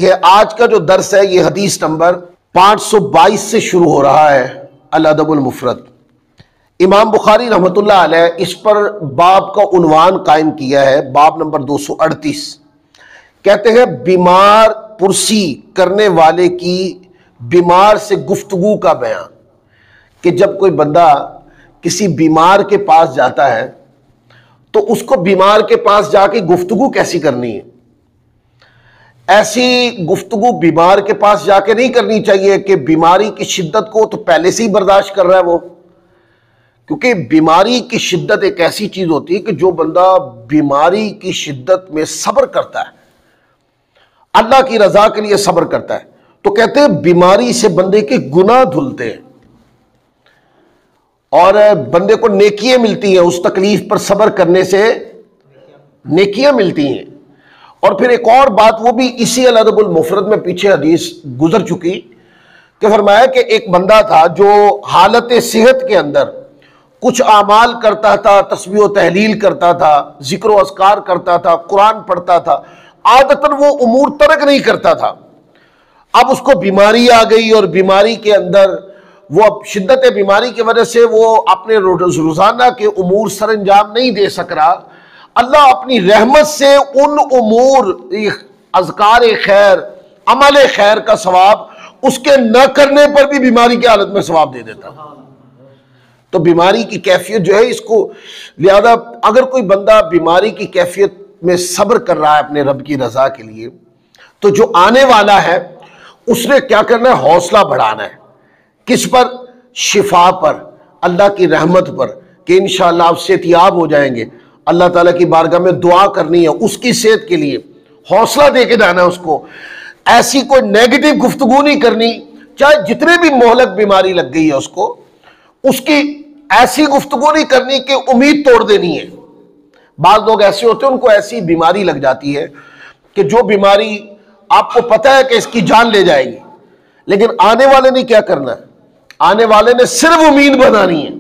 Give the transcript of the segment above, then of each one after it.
ये आज का जो दर्स है ये हदीस नंबर 522 से शुरू हो रहा है। अल अदबुल मुफरद। इमाम बुखारी रहमतुल्लाह अलैह इस पर बाब का उन्वान कायम किया है, बाब नंबर 238। कहते हैं बीमार पुरसी करने वाले की बीमार से गुफ्तगू का बयान, कि जब कोई बंदा किसी बीमार के पास जाता है तो उसको बीमार के पास जाके गुफ्तगू कैसी करनी है। ऐसी गुफ्तगू बीमार के पास जाके नहीं करनी चाहिए कि बीमारी की शिद्दत को तो पहले से ही बर्दाश्त कर रहा है वो, क्योंकि बीमारी की शिद्दत एक ऐसी चीज होती है कि जो बंदा बीमारी की शिद्दत में सब्र करता है, अल्लाह की रजा के लिए सब्र करता है, तो कहते हैं बीमारी से बंदे के गुनाह धुलते हैं और बंदे को नेकियां मिलती हैं। उस तकलीफ पर सब्र करने से नेकियां मिलती हैं। और फिर एक और बात, वो भी इसी अल अदबुल मुफरद में पीछे हदीस गुजर चुकी, कि फरमाया कि एक बंदा था जो हालत सेहत के अंदर कुछ आमाल करता था, तस्बीह व तहलील करता था, जिक्र व अस्कार करता था, कुरान पढ़ता था, आदतन वो उमूर तर्क नहीं करता था। अब उसको बीमारी आ गई और बीमारी के अंदर वो अब शिद्दत बीमारी की वजह से वो अपने रोजाना के उमूर सर अंजाम नहीं दे सक रहा। अल्लाह अपनी रहमत से उन उमूर अज़कार खैर, अमल खैर का सवाब उसके न करने पर भी बीमारी की हालत में सवाब दे देता। तो बीमारी की कैफियत जो है इसको, लिहाजा अगर कोई बंदा बीमारी की कैफियत में सब्र कर रहा है अपने रब की रजा के लिए, तो जो आने वाला है उसने क्या करना है, हौसला बढ़ाना है। किस पर? शिफा पर, अल्लाह की रहमत पर, कि इंशाअल्लाह आप सेहतियाब हो जाएंगे। अल्लाह ताला की बारगाह में दुआ करनी है उसकी सेहत के लिए, हौसला दे के जाना है उसको। ऐसी कोई नेगेटिव गुफ्तगू नहीं करनी, चाहे जितने भी मोहलक बीमारी लग गई है उसको, उसकी ऐसी गुफ्तगू नहीं करनी कि उम्मीद तोड़ देनी है। बाज़ लोग ऐसे होते हैं, उनको ऐसी बीमारी लग जाती है कि जो बीमारी आपको पता है कि इसकी जान ले जाएगी, लेकिन आने वाले ने क्या करना है, आने वाले ने सिर्फ उम्मीद बनानी है,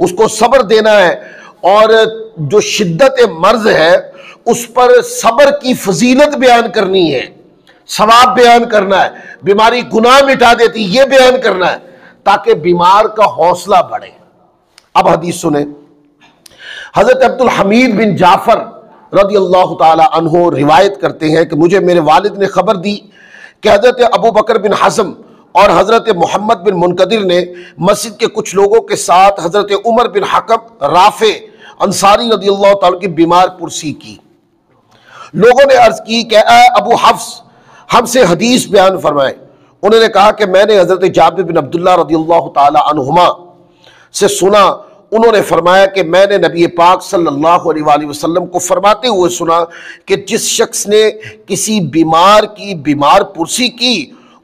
उसको सब्र देना है और जो शिद्दत मर्ज है उस पर सब्र की फजीलत बयान करनी है, सवाब बयान करना है, बीमारी गुनाह मिटा देती ये बयान करना है, ताकि बीमार का हौसला बढ़े। अब हदीस सुने। हजरत अब्दुल हमीद बिन जाफर रज़ी अल्लाह ताला अन्हो रिवायत करते हैं कि मुझे मेरे वालिद ने खबर दी कि हजरत अबू बकर बिन हज़म और हजरत मोहम्मद बिन मुनकदिर ने मस्जिद के कुछ लोगों के साथ हजरत उमर बिन हकम राफे अंसारी रज़ियल्लाहु ताला की बीमार पुरसी की। लोगों ने अर्ज की कि अबू हफ्स हमसे हदीस बयान फरमाए। उन्होंने कहा कि मैंने हजरत जाबिर बिन अब्दुल्लाह रज़ियल्लाहु ताला अन्हुमा से सुना, उन्होंने फरमाया कि मैंने नबी पाक सल्लल्लाहु अलैहि वसल्लम को फरमाते हुए सुना कि जिस शख्स ने किसी बीमार की बीमार पुरसी की,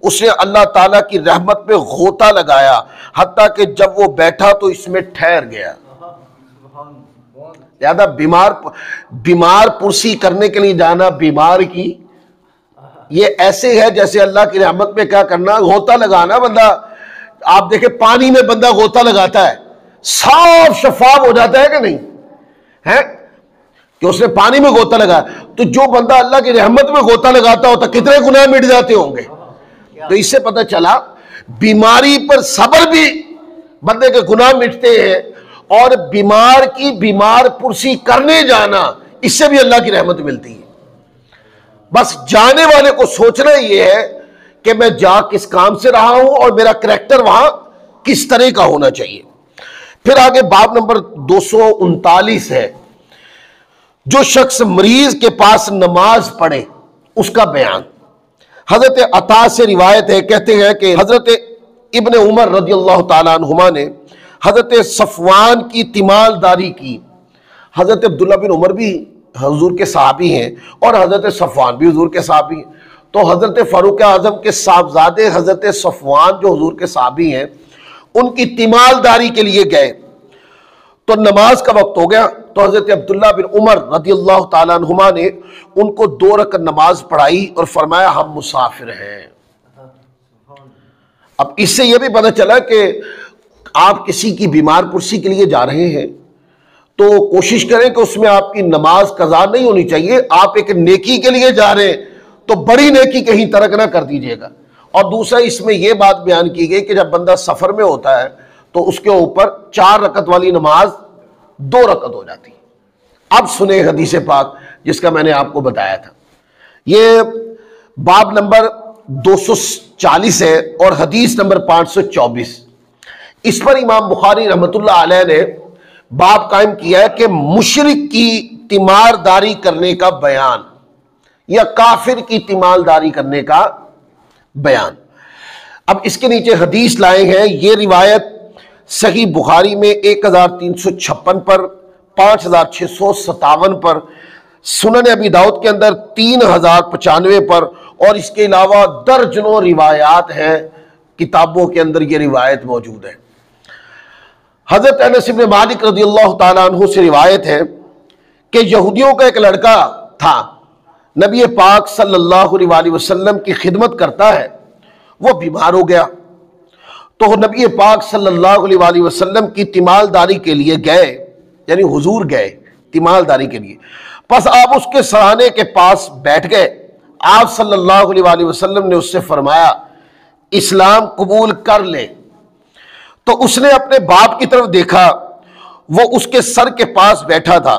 उसने अल्लाह ताला की रहमत में गोता लगाया, हत्ता कि जब वो बैठा तो इसमें ठहर गया। ज्यादा बीमार पुरसी करने के लिए जाना, बीमार की ये ऐसे है जैसे अल्लाह की रहमत में क्या करना, गोता लगाना। बंदा आप देखे पानी में बंदा गोता लगाता है, साफ शफाफ हो जाता है कि नहीं है, कि उसने पानी में गोता लगाया। तो जो बंदा अल्लाह की रहमत में गोता लगाता होता, कितने गुनाह मिट जाते होंगे। तो इससे पता चला बीमारी पर सब्र भी बंदे के गुनाह मिटते हैं, और बीमार की बीमार पुरसी करने जाना, इससे भी अल्लाह की रहमत मिलती है। बस जाने वाले को सोचना यह है कि मैं जा किस काम से रहा हूं और मेरा करैक्टर वहां किस तरह का होना चाहिए। फिर आगे बाब नंबर 239 है, जो शख्स मरीज के पास नमाज पढ़े उसका बयान। हजरत अता से रिवायत है, कहते हैं कि हजरत इब्ने उमर रज़ियल्लाहु ताला अन्हुमा ने हजरत सफवान की तिमालदारी की। हजरत अब्दुल्ला बिन उमर भी हुजूर के सहाबी हैं और हजरत सफवान भी हुजूर के सहाबी हैं। तो हजरत फारूक आजम के साहबजादे हजरत सफवान जो हुजूर के सहाबी हैं, उनकी तिमालदारी के लिए गए। तो नमाज का वक्त हो गया, तो हजरत अब्दुल्ला बिन उमर रज़ियल्लाहु ताला अन्हुमा ने उनको 2 रकअत नमाज पढ़ाई और फरमाया हम मुसाफिर हैं। अब इससे यह भी पता चला कि आप किसी की बीमार पुरसी के लिए जा रहे हैं तो कोशिश करें कि उसमें आपकी नमाज कज़ा नहीं होनी चाहिए। आप एक नेकी के लिए जा रहे हैं तो बड़ी नेकी कहीं तर्क ना कर दीजिएगा। और दूसरा, इसमें यह बात बयान की गई कि जब बंदा सफर में होता है तो उसके ऊपर 4 रकत वाली नमाज 2 रकत हो जाती है। अब सुने हदीस पाक जिसका मैंने आपको बताया था। ये बाब नंबर 240 है और हदीस नंबर 524। इस पर इमाम बुखारी रहमतुल्लाह अलैह ने बाब कायम किया है कि मुशरिक की तीमारदारी करने का बयान या काफिर की तीमारदारी करने का बयान। अब इसके नीचे हदीस लाए हैं। ये रिवायत सही बुखारी में 1356 पर, 5657 पर, सुनन अबी दाऊद के अंदर 3095 पर, और इसके अलावा दर्जनों रिवायात हैं किताबों के अंदर ये रिवायत मौजूद है। हजरत अनस इब्न मालिक रज़ियल्लाहु ताला अन्हु से रिवायत है कि यहूदियों का एक लड़का था, नबी पाक सल्लल्लाहु अलैहि वसल्लम की खिदमत करता है। वो बीमार हो गया तो नबी पाक सल्लल्लाहु अलैहि वसल्लम की तीमारदारी के लिए गए, यानी हुजूर गए तीमारदारी के लिए। बस आप उसके सराहने के पास बैठ गए। आप सल्लल्लाहु अलैहि वसल्लम ने उससे फरमाया, इस्लाम कबूल कर ले। तो उसने अपने बाप की तरफ देखा, वो उसके सर के पास बैठा था।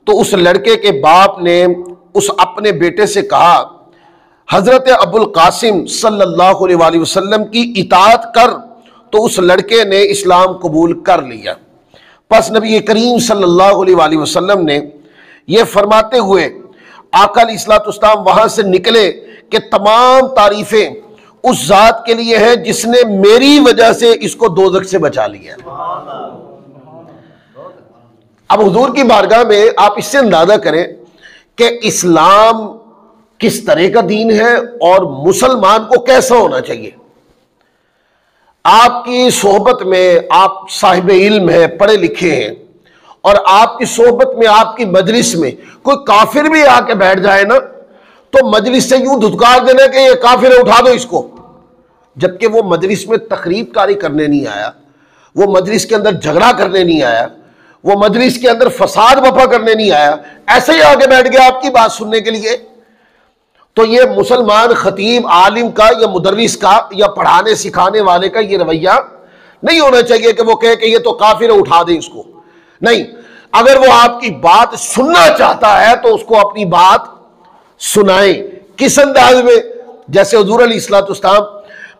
तो उस लड़के के बाप ने उस अपने बेटे से कहा, हजरत अबुल कासिम सल्लल्लाहु अलैहि वसल्लम की इताअत कर। तो उस लड़के ने इस्लाम कबूल कर लिया। बस नबी करीम सल्लल्लाहु अलैहि वसल्लम ने यह फरमाते हुए आका अलैहिस्सलाम वहां से निकले कि तमाम तारीफें उस जात के लिए हैं जिसने मेरी वजह से इसको दोज़ख से बचा लिया। अब हुजूर की बारगाह में आप इससे अंदाजा करें कि इस्लाम किस तरह का दीन है और मुसलमान को कैसा होना चाहिए। आपकी सोहबत में आप साहिब इल्म है, पढ़े लिखे हैं, और आपकी सोहबत में, आपकी मजलिस में कोई काफिर भी आके बैठ जाए ना, तो मजलिस से यूं धुतकार देना कि ये काफिर है, उठा दो इसको। जबकि वो मजलिस में तकरीब कारी करने नहीं आया, वो मजलिस के अंदर झगड़ा करने नहीं आया, वो मजलिस के अंदर फसाद बपा करने नहीं आया, ऐसे ही आगे बैठ गया आपकी बात सुनने के लिए। तो ये मुसलमान खतीब आलिम का या मुदर्रिस का या पढ़ाने सिखाने वाले का ये रवैया नहीं होना चाहिए कि वो कहे कि ये तो काफिर है, उठा दे इसको। नहीं, अगर वो आपकी बात सुनना चाहता है तो उसको अपनी बात सुनाए। किस अंदाज में? जैसे हुजूर अलैहिस्सलाम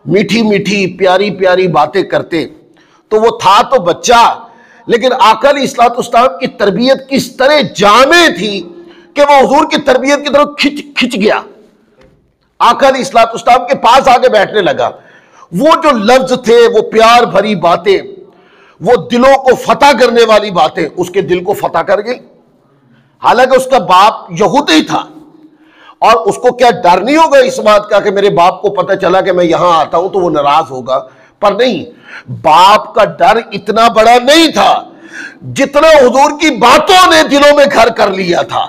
मीठी मीठी प्यारी प्यारी बातें करते, तो वो था तो बच्चा, लेकिन आका अलैहिस्सलाम की तरबियत किस तरह जामे थी कि वो हुजूर की तरबियत की तरफ खिंच गया, आका अलैहिस्सलाम के पास आके बैठने लगा। वो जो लफ्ज थे, वो प्यार भरी बातें, वो दिलों को फतह करने वाली बातें उसके दिल को फतह कर गई। हालांकि उसका बाप यहूदी था और उसको क्या डर नहीं होगा इस बात का कि मेरे बाप को पता चला कि मैं यहां आता हूं तो वो नाराज होगा, पर नहीं, बाप का डर इतना बड़ा नहीं था जितना हुजूर की बातों ने दिलों में घर कर लिया था।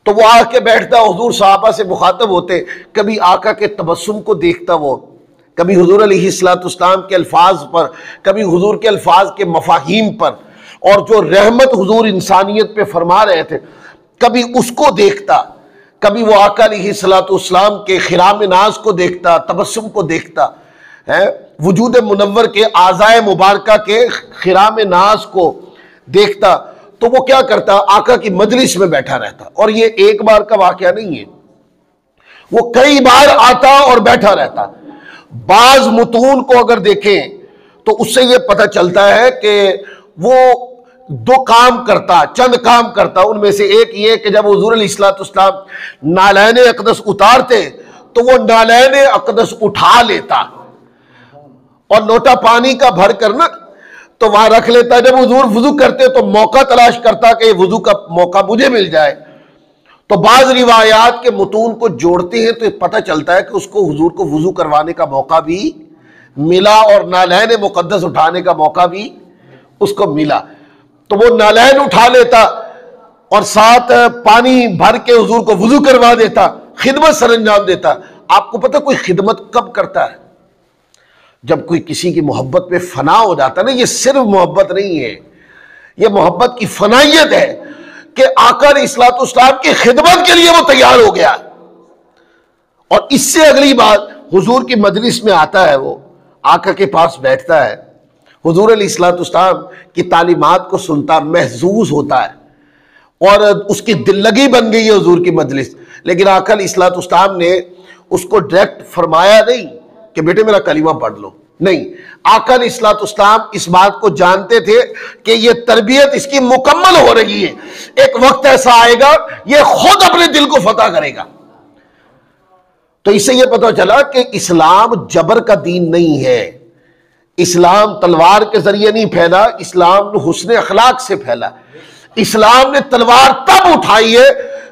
तो वो आके बैठता, हुजूर सहाबा से मुखातब होते, कभी आका के तबस्सुम को देखता, वो कभी हुजूर अलैहिस्सलाम के अल्फाज पर, कभी हुजूर के अल्फाज के मफाहीम पर, और जो रहमत हुजूर इंसानियत पे फरमा रहे थे, कभी उसको देखता, कभी वो आका अलैहिस्सलाम के खिराम नाज को देखता, तबस्सुम को देखता है, वजूद मुनव्वर के आज़ाए मुबारका के खिराम नाज को देखता। तो वो क्या करता, आका की मजलिस में बैठा रहता। और ये एक बार का वाकया नहीं है, वो कई बार आता और बैठा रहता। बाज मुतून को अगर देखें तो उससे ये पता चलता है कि वो 2 काम करता, चंद काम करता। उनमें से एक ये कि जब हुजूर अलैहिस्सलाम नालैन अक़दस उतारते तो वो नालैन अक़दस उठा लेता और लोटा पानी का भर कर ना तो वहां रख लेता। जब हुजूर वुजू करते तो मौका तलाश करता कि वुजू का मौका मुझे मिल जाए। तो बाज रिवायात के मुतून को जोड़ते हैं तो पता चलता है कि उसको हुजूर को वुजू करवाने का मौका भी मिला और नालैन मुक़द्दस उठाने का मौका भी उसको मिला। तो वो नालैन उठा लेता और साथ पानी भर के हुजूर को वुजू करवा देता, खिदमत सरंजाम देता। आपको पता कोई खिदमत कब करता है? जब कोई किसी की मोहब्बत पे फना हो जाता है ना। ये सिर्फ मोहब्बत नहीं है, ये मोहब्बत की फनाइयत है कि आका अलैहिस्सलाम की खिदमत के लिए वो तैयार हो गया। और इससे अगली बात, हुजूर की मजलिस में आता है, वो आका के पास बैठता है, हुजूर अलैहिस्सलाम की तालीमात को सुनता, महजूज होता है और उसकी दिल लगी बन गई है हुजूर की मजलिस। लेकिन आका अलैहिस्सलाम ने उसको डायरेक्ट फरमाया नहीं कि बेटे मेरा कलीमा पढ़ लो, नहीं। आका अलैहिस्सलाम इस बात को जानते थे कि ये तरबियत इसकी मुकम्मल हो रही है, एक वक्त ऐसा आएगा ये खुद अपने दिल को फतह करेगा। तो इससे यह पता चला कि इस्लाम जबर का दीन नहीं है, इस्लाम तलवार के जरिए नहीं फैला, इस्लाम हुस्न अखलाक से फैला। इस्लाम ने तलवार तब उठाई है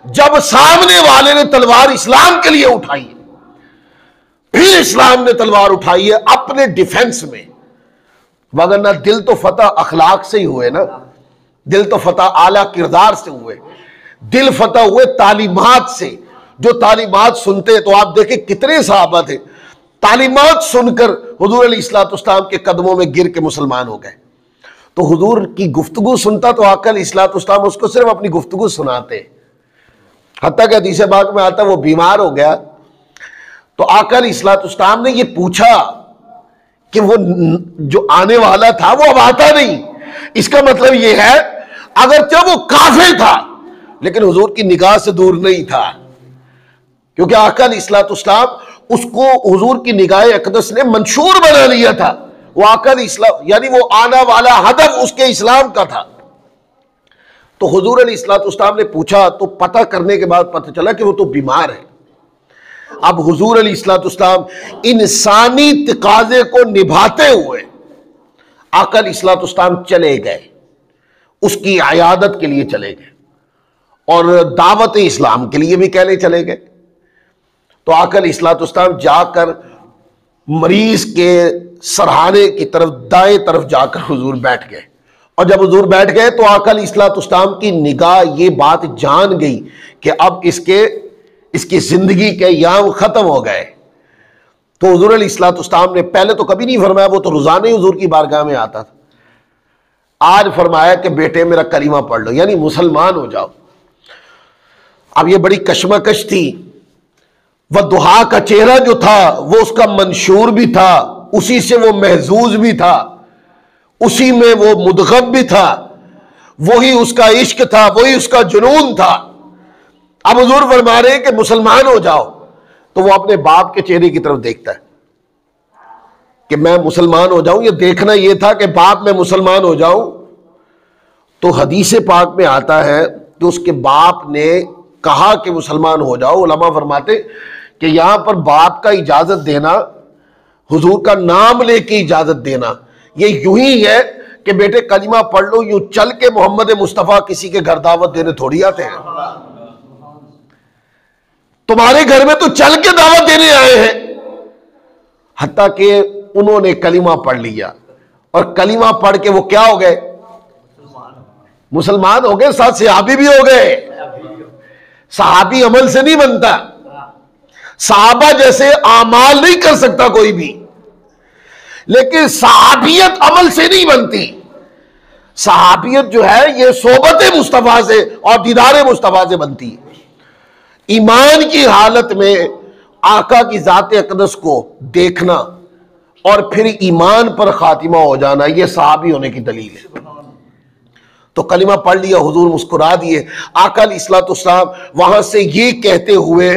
जब सामने वाले ने तलवार इस्लाम के लिए उठाई है, फिर इस्लाम ने तलवार उठाई है अपने डिफेंस में। वगरना दिल तो फतह अखलाक से ही हुए ना, दिल तो फतह आला किरदार से हुए, दिल फतह हुए तालीमात से। जो तालीमात सुनते, तो आप देखें कितने सहाबा थे तालीमात सुनकर हुजूर अलैहिस्सलाम के कदमों में गिर के मुसलमान हो गए। तो हुजूर की गुफ्तगू सुनता तो आका अलैहिस्सलाम उसको सिर्फ अपनी गुफ्तगू सुनाते। हत्ता कि हदीस पाक में आता वो बीमार हो गया तो आका अलैहिस्सलाम ने ये पूछा कि वो जो आने वाला था वो अब आता नहीं। इसका मतलब ये है अगर जब वो काफिर था लेकिन हुजूर की निगाह से दूर नहीं था, क्योंकि आका अलैहिस्सलाम उसको हुजूर की निगाह अक़दस ने मंशूर बना लिया था। वो आका इस्लाम यानी वो आना वाला हदफ उसके इस्लाम का था। तो हुजूर अलैहिस्सलाम ने पूछा तो पता करने के बाद पता चला कि वो तो बीमार है। अब हुजूर अलैहिस्सलाम इंसानी तकाजे को निभाते हुए आका अलैहिस्सलाम चले गए, उसकी अयादत के लिए चले गए और दावत इस्लाम के लिए भी कहने चले गए। तो आका अलैहिस्सलाम जाकर मरीज के सरहाने की तरफ दाएं तरफ जाकर हुजूर बैठ गए और जब हुजूर बैठ गए तो आका अलैहिस्सलाम की निगाह ये बात जान गई कि अब इसकी जिंदगी के याम खत्म हो गए। तो हुजूर अलैहिस्सलाम ने पहले तो कभी नहीं फरमाया, वो तो रोजाना ही हुजूर की बारगाह में आता था, आज फरमाया कि बेटे मेरा कलीमा पढ़ लो, यानी मुसलमान हो जाओ। अब ये बड़ी कशमकश थी। वह दुहा का चेहरा जो था वो उसका मंशूर भी था, उसी से वो महजूज भी था, उसी में वो मुदगम भी था, वही उसका इश्क था, वही उसका जुनून था। अब हुजूर फरमा रहे हैं कि मुसलमान हो जाओ, तो वो अपने बाप के चेहरे की तरफ देखता है कि मैं मुसलमान हो जाऊं। ये देखना ये था कि बाप मैं मुसलमान हो जाऊं। तो हदीस पाक में आता है कि उसके बाप ने कहा कि मुसलमान हो जाओ। उलमा फरमाते कि यहां पर बाप का इजाजत देना, हुजूर का नाम लेके इजाजत देना, ये यूं ही है कि बेटे कलिमा पढ़ लो, यूं चल के मोहम्मद मुस्तफा किसी के घर दावत देने थोड़ी आते हैं। तुम्हारे घर में तो चल के दावत देने आए हैं। हत्ता कि उन्होंने कलिमा पढ़ लिया और कलिमा पढ़ के वो क्या हो गए? मुसलमान हो गए, साथ सहाबी भी हो गए। सहाबी अमल से नहीं बनता, सहाबा जैसे आमाल नहीं कर सकता कोई भी, लेकिन सहाबियत अमल से नहीं बनती। सहाबियत जो है ये सोबत मुस्तफा से और दीदार मुस्तफा से बनती है। ईमान की हालत में आका की जात अक़दस को देखना और फिर ईमान पर खातिमा हो जाना, यह सहाबी होने की दलील है। तो कलिमा पढ़ लिया, हुजूर मुस्कुरा दिए। आका अलैहिस्सलाम वहां से ये कहते हुए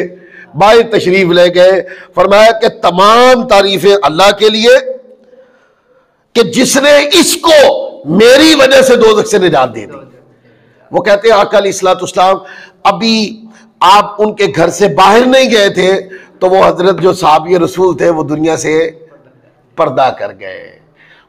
बाहर तशरीफ ले गए, फरमाया कि तमाम तारीफें अल्लाह के लिए कि जिसने इसको मेरी वजह से दोज़ख से निजात दे दी। वो कहते हैं आका अलैहिस्सलाम अभी आप उनके घर से बाहर नहीं गए थे तो वो हजरत जो साहबी रसूल थे वो दुनिया से पर्दा कर गए।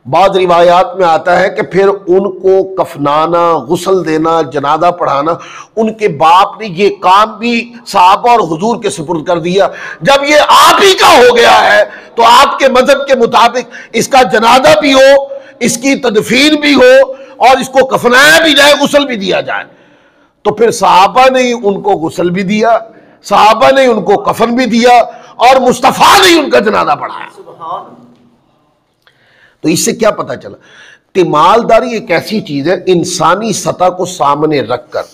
बाद रिवायात में आता है कि फिर उनको कफनाना, गुस्ल देना, जनाजा पढ़ाना, उनके बाप ने ये काम भी साहबा और हुजूर के सुपुर्द कर दिया। जब ये आप ही का हो गया है तो आपके मजहब के मुताबिक इसका जनाजा भी हो, इसकी तदफीन भी हो और इसको कफनाया भी जाए, गुस्ल भी दिया जाए। तो फिर सहाबा ने उनको गुस्ल भी दिया, सहाबा ने उनको कफन भी दिया और मुस्तफा ने उनका जनाजा पढ़ाया। तो इससे क्या पता चला कि मालदारी एक ऐसी चीज है, इंसानी सतह को सामने रखकर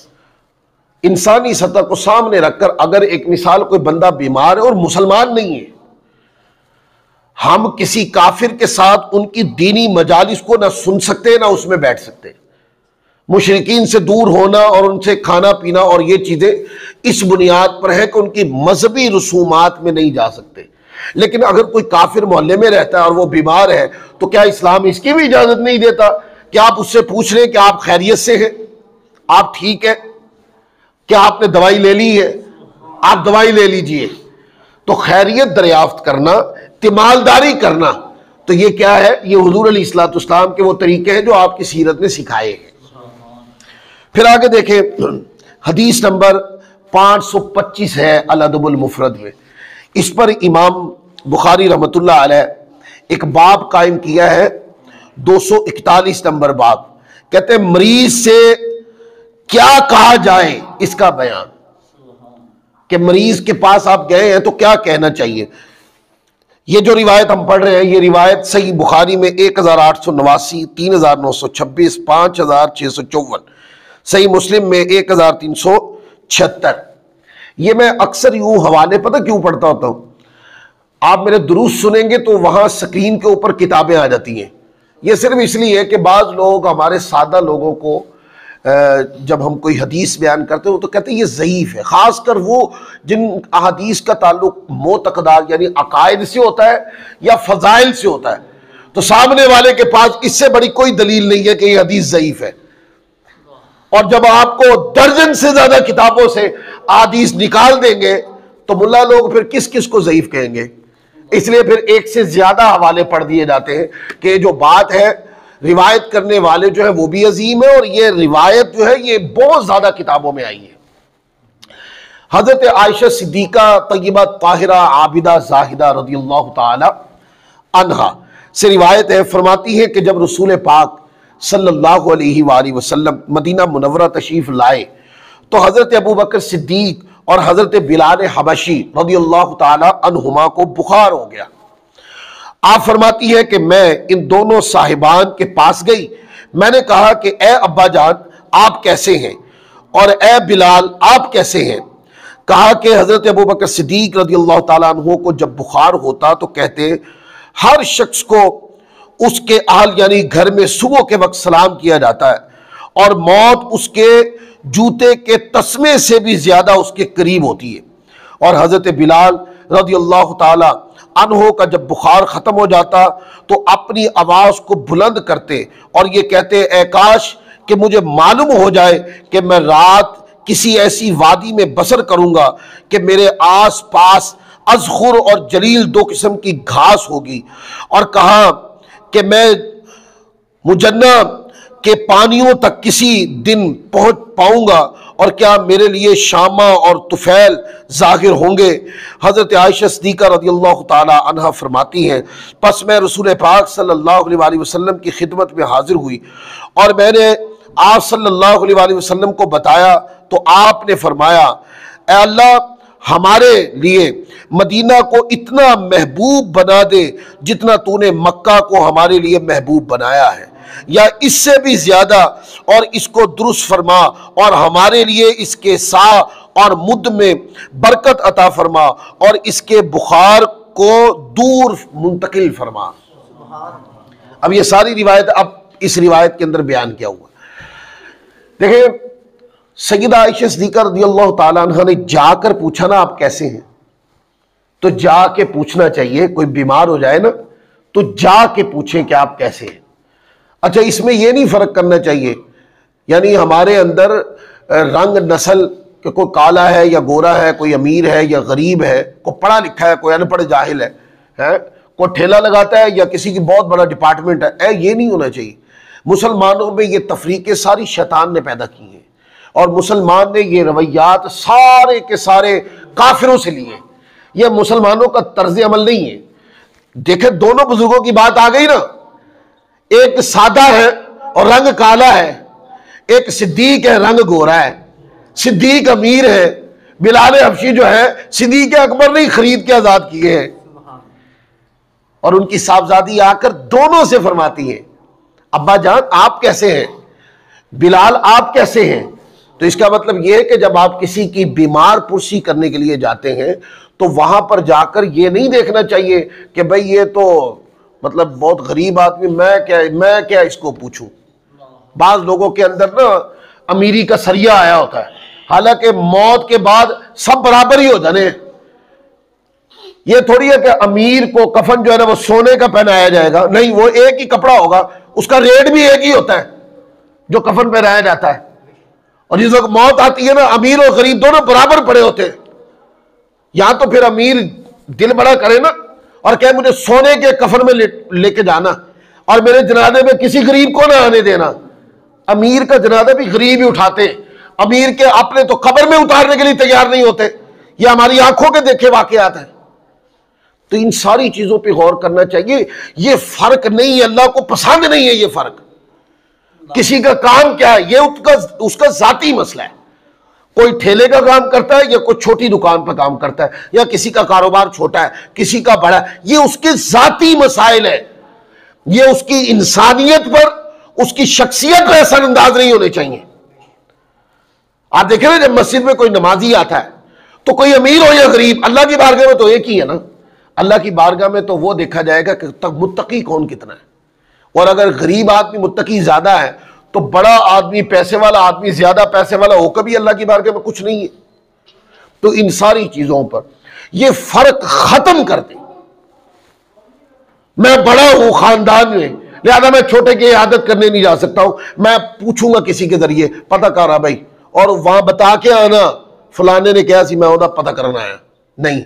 इंसानी सतह को सामने रखकर अगर एक मिसाल कोई बंदा बीमार है और मुसलमान नहीं है, हम किसी काफिर के साथ उनकी दीनी मजालिस को ना सुन सकते ना उसमें बैठ सकते। मुशरिकीन से दूर होना और उनसे खाना पीना और ये चीजें इस बुनियाद पर है कि उनकी मजहबी रसूमात में नहीं जा सकते। लेकिन अगर कोई काफिर मोहल्ले में रहता है और वो बीमार है तो क्या इस्लाम इसकी भी इजाजत नहीं देता कि आप उससे पूछ लें कि आप खैरियत से हैं, आप ठीक है, क्या आपने दवाई ले ली है, आप दवाई ले लीजिए। तो खैरियत दरियाफ्त करना, तिमालदारी करना, तो ये क्या है, ये हुजूर अलैहिस्सलाम के वो तरीके हैं जो आपकी सीरत ने सिखाए हैं। फिर आगे देखें, हदीस नंबर 525 है अल अदबुल मुफरद में। इस पर इमाम बुखारी रहमतुल्लाह अलैह एक बाब कायम किया है, 241 नंबर बाब। कहते हैं मरीज से क्या कहा जाए, इसका बयान, कि मरीज के पास आप गए हैं तो क्या कहना चाहिए। ये जो रिवायत हम पढ़ रहे हैं, ये रिवायत सही बुखारी में 1889, 3926, 5654, सही मुस्लिम में 1376। ये मैं अक्सर यूं हवाले पता क्यों पढ़ता होता हूं, आप मेरे दुरूस सुनेंगे तो वहां स्क्रीन के ऊपर किताबें आ जाती हैं। ये सिर्फ इसलिए है कि बाज लोग, हमारे सादा लोगों को जब हम कोई हदीस बयान करते हो तो कहते हैं ये ज़ईफ़ है, खासकर वो जिन अहादीस का ताल्लुक मोतकदार यानी अकायद से होता है या फजाइल से होता है, तो सामने वाले के पास इससे बड़ी कोई दलील नहीं है कि ये हदीस ज़ईफ़ है। और जब आपको दर्जन से ज्यादा किताबों से हदीस निकाल देंगे तो मुल्ला लोग फिर किस किस को ज़ईफ़ कहेंगे। इसलिए फिर एक से ज्यादा हवाले पढ़ दिए जाते हैं कि जो बात है रिवायत करने वाले जो है वो भी अजीम है और ये रिवायत जो है ये बहुत ज्यादा किताबों में आई है। हजरत आयशा सिद्दीका तय्यबा ताहिरा आबिदा जाहिदा रज़ियल्लाहु ताला अन्हा से रिवायत है, फरमाती है कि जब रसूल पाक सल्लल्लाहु अलैहि वसल्लम मदीना मुनव्वरा तशरीफ लाए तो हजरत अबू बकर सिद्दीक और हजरत बिलाल हबशी रज़ियल्लाहु ताला अन्हुमा को बुखार हो गया। आप फरमाती है कि मैं इन दोनों साहिबान के पास गई, मैंने कहा कि ए अब्बा जान आप कैसे हैं और ए बिलाल आप कैसे हैं। कहा कि हजरत अबू बकर सिद्दीक रज़ियल्लाहु ताला अन्हु को जब बुखार होता तो कहते हर शख्स को उसके अहल यानी घर में सुबह के वक्त सलाम किया जाता है और मौत उसके जूते के तस्मे से भी ज्यादा उसके करीब होती है। और हजरत बिलाल रज़ियल्लाहु ताला अन्हो का जब बुखार खत्म हो जाता तो अपनी आवाज को बुलंद करते और ये कहते ऐ काश कि मुझे मालूम हो जाए कि मैं रात किसी ऐसी वादी में बसर करूंगा कि मेरे आस पास अज़खुर और जलील दो किस्म की घास होगी। और कहा कि मैं मुजन्ना के पानियों तक किसी दिन पहुंच पाऊंगा और क्या मेरे लिए शामा और तुफैल जाहिर होंगे। हजरत आयशा सिद्दीका रज़ियल्लाहु ताला अन्हा फरमाती हैं, बस मैं रसूल पाक सल्लल्लाहु अलैहि वसल्लम की खिदमत में हाजिर हुई और मैंने आप सल्लल्लाहु अलैहि वसल्लम को बताया तो आपने फरमाया, ऐ अल्लाह हमारे लिए मदीना को इतना महबूब बना दे जितना तूने मक्का को हमारे लिए महबूब बनाया है, या इससे भी ज्यादा, और इसको दुरुस्त फरमा और हमारे लिए इसके सा और मुद में बरकत अता फरमा और इसके बुखार को दूर मुंतकिल फरमा। अब ये सारी रिवायत अब इस रिवायत के अंदर बयान किया हुआ। देखिए सय्यदा आयशा सिद्दीका रज़ियल्लाहु ताला अन्हा ने जाकर पूछा ना आप कैसे हैं, तो जाके पूछना चाहिए। कोई बीमार हो जाए ना तो जाके पूछें कि आप कैसे हैं। अच्छा, इसमें यह नहीं फर्क करना चाहिए यानी हमारे अंदर रंग नस्ल कि कोई काला है या गोरा है, कोई अमीर है या गरीब है, कोई पढ़ा लिखा है कोई अनपढ़ जाहिल है, कोई ठेला लगाता है या किसी की बहुत बड़ा डिपार्टमेंट है, ये नहीं होना चाहिए। मुसलमानों में ये तफरीकें सारी शैतान ने पैदा की हैं और मुसलमान ने ये रवैयात सारे के सारे काफिरों से लिए। ये मुसलमानों का तर्ज अमल नहीं है। देखे दोनों बुजुर्गों की बात आ गई ना, एक सादा है और रंग काला है, एक सिद्दीक है रंग गोरा है। सिद्दीक अमीर है, बिलाल हबशी जो है सिद्दीक अकबर ने खरीद के आजाद किए हैं। और उनकी साहबजादी आकर दोनों से फरमाती है, अब्बा जान आप कैसे हैं, बिलाल आप कैसे हैं। तो इसका मतलब यह है कि जब आप किसी की बीमार पुरसी करने के लिए जाते हैं तो वहां पर जाकर यह नहीं देखना चाहिए कि भाई ये तो मतलब बहुत गरीब आदमी, मैं क्या इसको पूछूं। बाज लोगों के अंदर ना अमीरी का सरिया आया होता है, हालांकि मौत के बाद सब बराबर ही हो जाने। ये थोड़ी है कि अमीर को कफन जो है ना वो सोने का पहनाया जाएगा, नहीं, वो एक ही कपड़ा होगा, उसका रेट भी एक ही होता है जो कफन पहनाया जाता है। और जिस वक्त मौत आती है ना, अमीर और गरीब दोनों बराबर पड़े होते हैं। या तो फिर अमीर दिल बड़ा करे ना और कहे मुझे सोने के कफन में लेके जाना और मेरे जनाजे में किसी गरीब को ना आने देना। अमीर का जनाजा भी गरीब ही उठाते, अमीर के अपने तो कब्र में उतारने के लिए तैयार नहीं होते। ये हमारी आंखों के देखे वाकयात हैं। तो इन सारी चीजों पे गौर करना चाहिए। ये फर्क नहीं है, अल्लाह को पसंद नहीं है ये फर्क। किसी का काम क्या है ये उसका जाती मसला है। कोई ठेले का काम करता है या कोई छोटी दुकान पर काम करता है, या किसी का कारोबार छोटा है किसी का बड़ा है, ये उसके जाती मसाइल है। ये उसकी इंसानियत पर, उसकी शख्सियत पर असर अंदाज नहीं होने चाहिए। आप देखें ना, जब मस्जिद में कोई नमाजी आता है तो कोई अमीर हो या गरीब, अल्लाह की बारगाह में तो एक ही है ना। अल्लाह की बारगाह में तो वो देखा जाएगा कि मुत्तकी कौन कितना है। और अगर गरीब आदमी मुत्तकी ज्यादा है तो बड़ा आदमी, पैसे वाला आदमी ज्यादा पैसे वाला होकर भी अल्लाह की बारगाह में कुछ नहीं है। तो इन सारी चीजों पर यह फर्क खत्म कर दे। मैं बड़ा हूं खानदान में, लिहाजा मैं छोटे की इयादत करने नहीं जा सकता हूं, मैं पूछूंगा किसी के जरिए पता कर रहा भाई, और वहां बता के आना फलाने ने कहा सी मैं उदा पता करना आया। नहीं,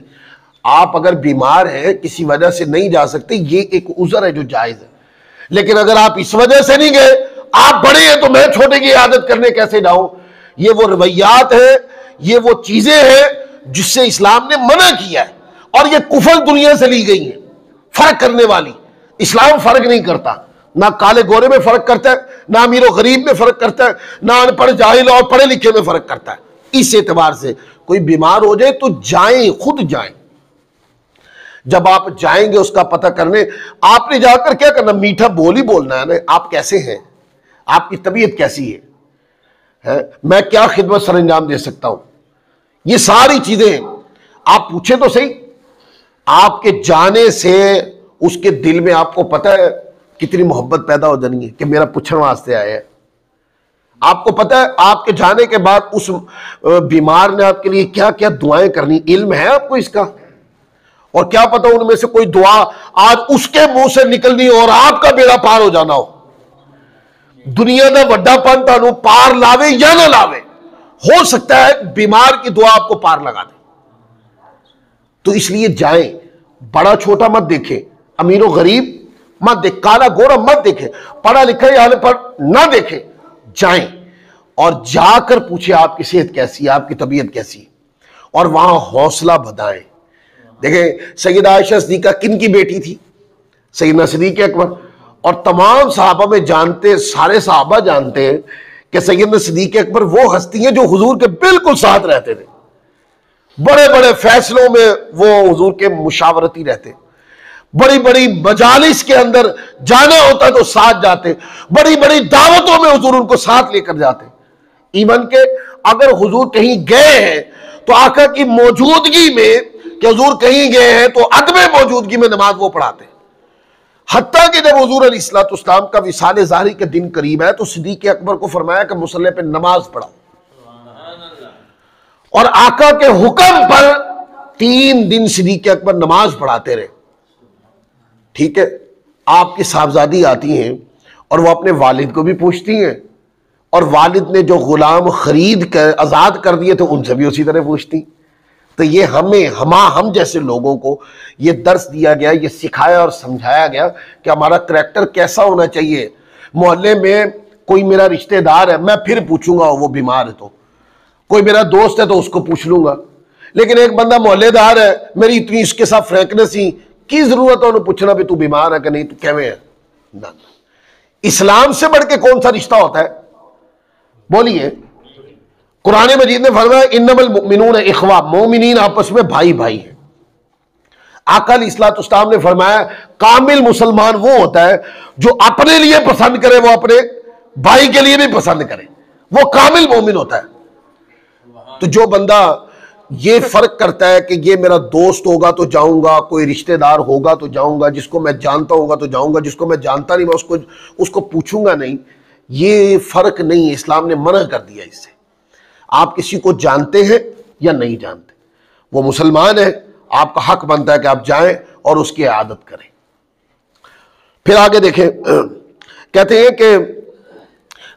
आप अगर बीमार हैं किसी वजह से नहीं जा सकते, ये एक उज़र है जो जायज है। लेकिन अगर आप इस वजह से नहीं गए, आप बड़े हैं तो मैं छोटे की आदत करने कैसे जाऊं, ये वो रवैयात है, ये वो चीजें हैं जिससे इस्लाम ने मना किया है। और ये कुफर दुनिया से ली गई है, फर्क करने वाली। इस्लाम फर्क नहीं करता, ना काले गोरे में फर्क करता है, ना अमीर और गरीब में फर्क करता है, ना अनपढ़ जाहिल और पढ़े लिखे में फर्क करता है। इस एतबार से कोई बीमार हो जाए तो जाएं, खुद जाएं। जब आप जाएंगे उसका पता करने, आपने जाकर क्या करना, मीठा बोल ही बोलना है ना। आप कैसे हैं, आपकी तबीयत कैसी है, मैं क्या खिदमत सर अंजाम दे सकता हूं, ये सारी चीजें आप पूछे तो सही। आपके जाने से उसके दिल में आपको पता है कितनी मोहब्बत पैदा हो जानी है कि मेरा पूछने वास्ते आया है। आपको पता है आपके जाने के बाद उस बीमार ने आपके लिए क्या क्या दुआएं करनी, इल्म है आपको इसका। और क्या पता उनमें से कोई दुआ आज उसके मुंह से निकलनी और आपका बेड़ा पार हो जाना हो। दुनिया का वड्डापन तानू पार लावे या ना लावे, हो सकता है बीमार की दुआ आपको पार लगा दे। तो इसलिए जाएं, बड़ा छोटा मत देखें, अमीर गरीब मत देख, काला गोरा मत देखें, पढ़ा लिखा या पर ना देखें। जाएं और जाकर पूछे आपकी सेहत कैसी है, आपकी तबीयत कैसी है, और वहां हौसला बढ़ाएं। देखें सैयदा आयशा सिद्दीका किन की बेटी थी, सैयदना सिद्दीक़ अकबर। और तमाम सहाबा में जानते, सारे सहाबा जानते हैं कि सैयदना सिद्दीक़ अकबर वो हस्ती हैं जो हुजूर के बिल्कुल साथ रहते थे। बड़े बड़े फैसलों में वो हुजूर के मुशावरती रहते, बड़ी बड़ी मजालिस के अंदर जाना होता तो साथ जाते, बड़ी बड़ी दावतों में हुजूर उनको साथ लेकर जाते। इवन के अगर हुजूर कहीं गए हैं तो आका की मौजूदगी में, कि हुजूर कहीं गए हैं तो अदम मौजूदगी में नमाज वो पढ़ाते। हत्ता कि जब हुजूर अलैहिस्सलाम का विसाल ज़ाहिरी के दिन करीब है तो सिद्दीक़ अकबर को फरमाया कि मुसल्ले पे नमाज पढ़ाओ। और आका के हुक्म पर 3 दिन सिद्दीक़ अकबर नमाज पढ़ाते रहे। ठीक है, आपकी साहबजादी आती हैं और वो अपने वालिद को भी पूछती हैं, और वालिद ने जो गुलाम खरीद कर आजाद कर दिए थे उनसे भी उसी तरह पूछती। तो ये हम जैसे लोगों को ये दर्स दिया गया, ये सिखाया और समझाया गया कि हमारा करैक्टर कैसा होना चाहिए। मोहल्ले में कोई मेरा रिश्तेदार है, मैं फिर पूछूंगा वो बीमार है तो, कोई मेरा दोस्त है तो उसको पूछ लूंगा। लेकिन एक बंदा मोहल्लेदार है, मेरी इतनी इसके साथ फ्रैंकनेस ही की जरूरत है उन्हें पूछना भी तू बीमार है कि नहीं, तू कैवे है ना। इस्लाम से बढ़ के कौन सा रिश्ता होता है, बोलिए। कुरान मजीद ने फरमाया इन्नमल मुमिनून इख्वा, मोमिनीन आपस में भाई भाई है। आका अलैहिस्सलाम ने फरमाया कामिल मुसलमान वो होता है जो अपने लिए पसंद करे, वो अपने भाई के लिए भी पसंद करे, वो कामिल मोमिन होता है। तो जो बंदा ये फर्क करता है कि ये मेरा दोस्त होगा तो जाऊंगा, कोई रिश्तेदार होगा तो जाऊंगा, जिसको मैं जानता होगा तो जाऊंगा, जिसको मैं जानता नहीं मैं उसको पूछूंगा नहीं, ये फर्क नहीं, इस्लाम ने मना कर दिया इससे। आप किसी को जानते हैं या नहीं जानते, वो मुसलमान है, आपका हक बनता है कि आप जाएं और उसकी आदत करें। फिर आगे देखें, कहते हैं कि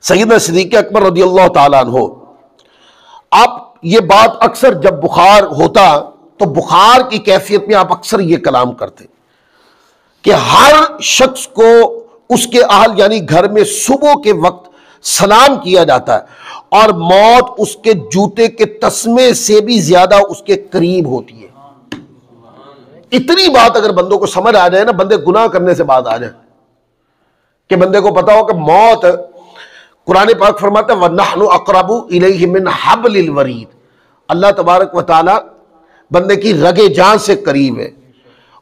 सैयदना सिद्दीक़ अकबर रज़ियल्लाहु ताला अन्हु, आप ये बात अक्सर जब बुखार होता तो बुखार की कैफियत में आप अक्सर ये कलाम करते कि हर शख्स को उसके अहल यानी घर में सुबह के वक्त सलाम किया जाता है और मौत उसके जूते के तस्मे से भी ज्यादा उसके करीब होती है। इतनी बात अगर बंदों को समझ आ जाए ना, बंदे गुनाह करने से बात आ जाए कि बंदे को पता हो कि मौत, कुरान पाक फरमाता है वन्नहनु अक़रबु इलैहि मिन हब्लिल वरीद, अल्लाह तबारक व तआला बंदे की रगे जान से करीब है।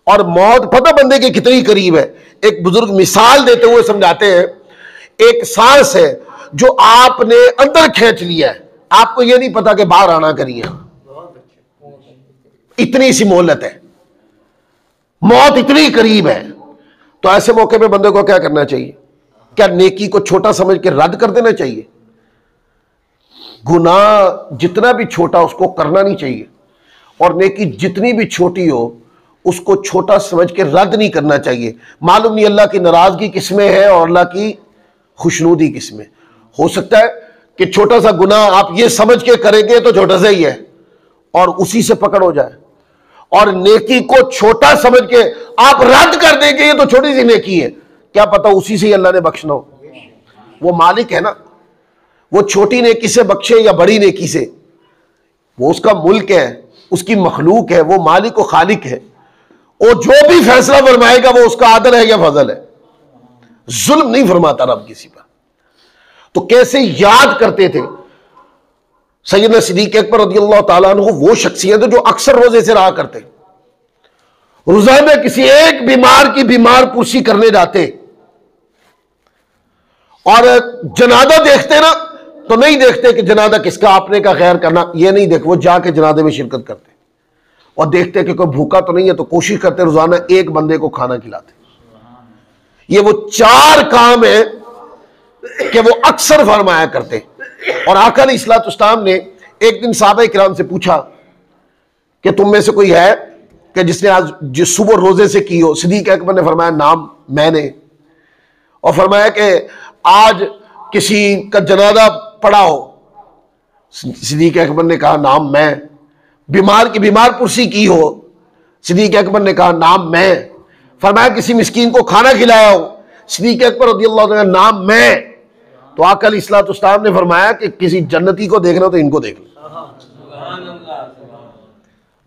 और मौत पता बंदे के कितनी करीब है, एक बुजुर्ग मिसाल देते हुए समझाते हैं, एक सांस है जो आपने अंदर खींच लिया है, आपको यह नहीं पता कि बाहर आना करिए, इतनी सी मोहलत है, मौत इतनी करीब है। तो ऐसे मौके पे बंदे को क्या करना चाहिए? क्या नेकी को छोटा समझ के रद्द कर देना चाहिए? गुनाह जितना भी छोटा उसको करना नहीं चाहिए, और नेकी जितनी भी छोटी हो उसको छोटा समझ के रद्द नहीं करना चाहिए। मालूम नहीं अल्लाह की नाराजगी किसमें है और अल्लाह की खुशनूदी किसमें। हो सकता है कि छोटा सा गुनाह आप ये समझ के करेंगे तो छोटा सा ही है और उसी से पकड़ हो जाए, और नेकी को छोटा समझ के आप रद्द कर देंगे ये तो छोटी सी नेकी है, क्या पता उसी से ही अल्लाह ने बख्शना हो। वो मालिक है ना, वो छोटी नेकी से बख्शे या बड़ी नेकी से, वो उसका मुल्क है, उसकी मखलूक है, वो मालिक और खालिक है। वो जो भी फैसला फरमाएगा वो उसका आदल है या फजल है, जुल्म नहीं फरमाता रब किसी पर। तो कैसे याद करते थे सैयदना सिद्दीक़ अकबर रज़ियल्लाहु ताला अन्हु, वो शख्सियत है जो अक्सर रोजे से रहा करते, रोजाना किसी एक बीमार की बीमार पुरसी करने जाते, और जनाजा देखते ना तो नहीं देखते कि जनाजा किसका, आपने का खैर करना, ये नहीं देख, वो जाके जनाजे में शिरकत करते और देखते कि कोई भूखा तो नहीं है, तो कोशिश करते रोजाना एक बंदे को खाना खिलाते। ये वो 4 काम है कि वो अक्सर फरमाया करते। और आका अलैहिस्सलाम ने एक दिन सहाबा किराम से पूछा कि तुम में से कोई है कि जिसने आज जिस सुबह रोजे से की हो? सिद्दीक़ अकबर ने फरमाया नाम मैंने, और फरमाया कि आज किसी का जनाजा पड़ा हो? सिद्दीक़ अकबर ने कहा नाम मैं। बीमार की बीमार पुरसी की हो? सिद्दीक़ अकबर ने कहा नाम मैं। फरमाया किसी मिस्कीन को खाना खिलाया हो? सिद्दीक़ अकबर रज़ियल्लाहु अन्हु नाम मैं। तो आका अलैहिस्सलाम ने फरमाया कि किसी जन्नती को देखना तो इनको देख लो।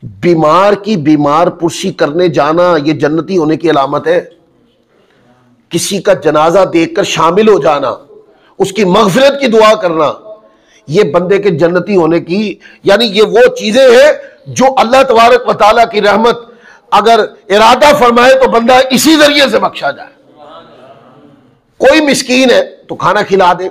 बीमार की बीमार पुरसी करने जाना ये जन्नती होने की अलामत है। किसी का जनाजा देखकर शामिल हो जाना, उसकी मग़फ़िरत की दुआ करना, ये बंदे के जन्नती होने की, यानी ये वो चीजें हैं जो अल्लाह तबारक व तआला की रहमत अगर इरादा फरमाए तो बंदा इसी जरिए से बख्शा जाए। कोई मिस्कीन है तो खाना खिला दे,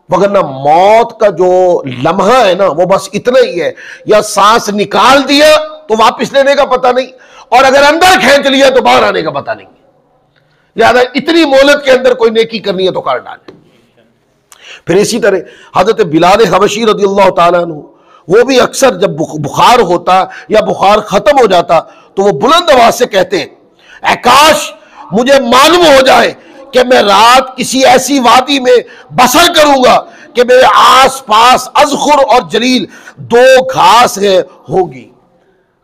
वगरना मौत का जो लम्हा है ना वो बस इतना ही है, या सांस निकाल दिया तो वापस लेने का पता नहीं, और अगर अंदर खींच लिया तो बाहर आने का पता नहीं। लिहाजा इतनी मोहलत के अंदर कोई नेकी करनी है तो कर डाले। फिर इसी तरह हजरत बिलाल हबशी रज़ियल्लाहु ताला अन्हु, वो भी अक्सर जब बुखार होता या बुखार खत्म हो जाता तो वो बुलंद आवाज से कहते हैं, काश मुझे मालूम हो जाए कि मैं रात किसी ऐसी वादी में बसर करूंगा कि मेरे आस पास अज़खुर और जलील 2 घास है होगी।